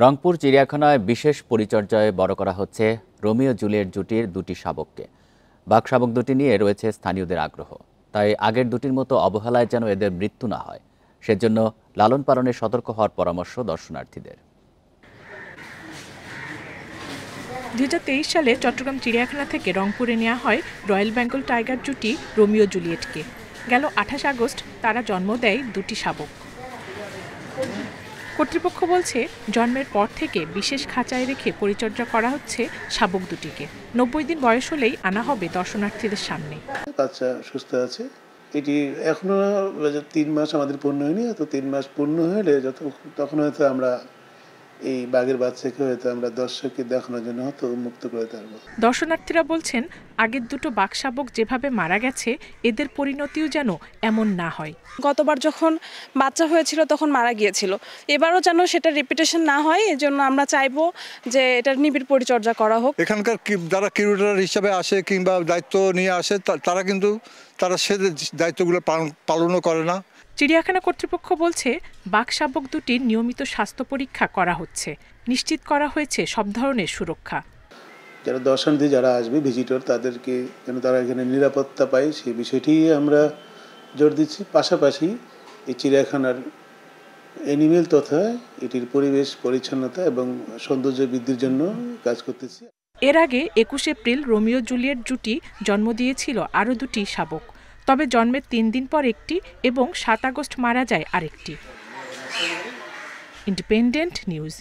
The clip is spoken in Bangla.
রংপুর চিড়িয়াখানায় বিশেষ পরিচর্যায় বড় করা হচ্ছে রোমিও জুলিয়েট জুটির দুটি শাবককে। বাঘ শাবক দুটি নিয়ে রয়েছে স্থানীয়দের আগ্রহ, তাই আগের দুটির মতো অবহেলায় যেন এদের মৃত্যু না হয়, সেজন্য লালন পালনে সতর্ক হওয়ার পরামর্শ দর্শনার্থীদের। 2023 সালে চট্টগ্রাম চিড়িয়াখানা থেকে রংপুরে নেওয়া হয় রয়্যাল বেঙ্গল টাইগার জুটি রোমিও জুলিয়েটকে। গেল 28 আগস্ট তারা জন্ম দেয় দুটি শাবক। কর্তৃপক্ষ বলছে, জন্মের পর থেকে বিশেষ খাঁচায় রেখে পরিচর্যা করা হচ্ছে শাবক দুটিকে। 90 দিন বয়স হলেই আনা হবে দর্শনার্থীদের সামনে। বাচ্চা সুস্থ আছে, এটি এখনো 3 মাস আমাদের পূর্ণ হয়নি। তো 3 মাস পূর্ণ হলে তখন হয়তো আমরা এই বাঘের বাচ্চাকে হয়তো আমরা দর্শককে দেখানোর জন্য হয়তো মুক্ত করে দেবো। দর্শনার্থীরা বলছেন, আগের দুটো বাঘ শাবক যেভাবে মারা গেছে, এদের পরিণতিও যেন এমন না হয়। গতবার যখন বাচ্চা হয়েছিল তখন মারা গিয়েছিল, এবারও যেন সেটা রিপিটেশন না হয়, এজন্য আমরা চাইবো যে এটার নিবিড় পরিচর্যা করা হোক। এখানকার যারা কিউরেটর হিসাবে আসে কিংবা দায়িত্ব নিয়ে আসে, তারা সে দায়িত্বগুলো পালনও করে না। চিড়িয়াখানা কর্তৃপক্ষ বলছে, বাঘ শাবক দুটির নিয়মিত স্বাস্থ্য পরীক্ষা করা হচ্ছে, নিশ্চিত করা হয়েছে সব ধরনের সুরক্ষা। যারা দর্শনার্থী যারা আসবে, ভিজিটর, তাদেরকে যেন তারা এখানে নিরাপত্তা পায় সেই বিষয়টি আমরা জোর দিচ্ছি। পাশাপাশি এই চিড়িয়াখানার অ্যানিমেল তথা এটির পরিবেশ পরিচ্ছন্নতা এবং সৌন্দর্য বৃদ্ধির জন্য কাজ করতেছি। এর আগে 21 এপ্রিল রোমিও জুলিয়েট জুটি জন্ম দিয়েছিল আরও দুটি শাবক, তবে জন্মের 3 দিন পর একটি এবং 7 আগস্ট মারা যায় আরেকটি। Independent news.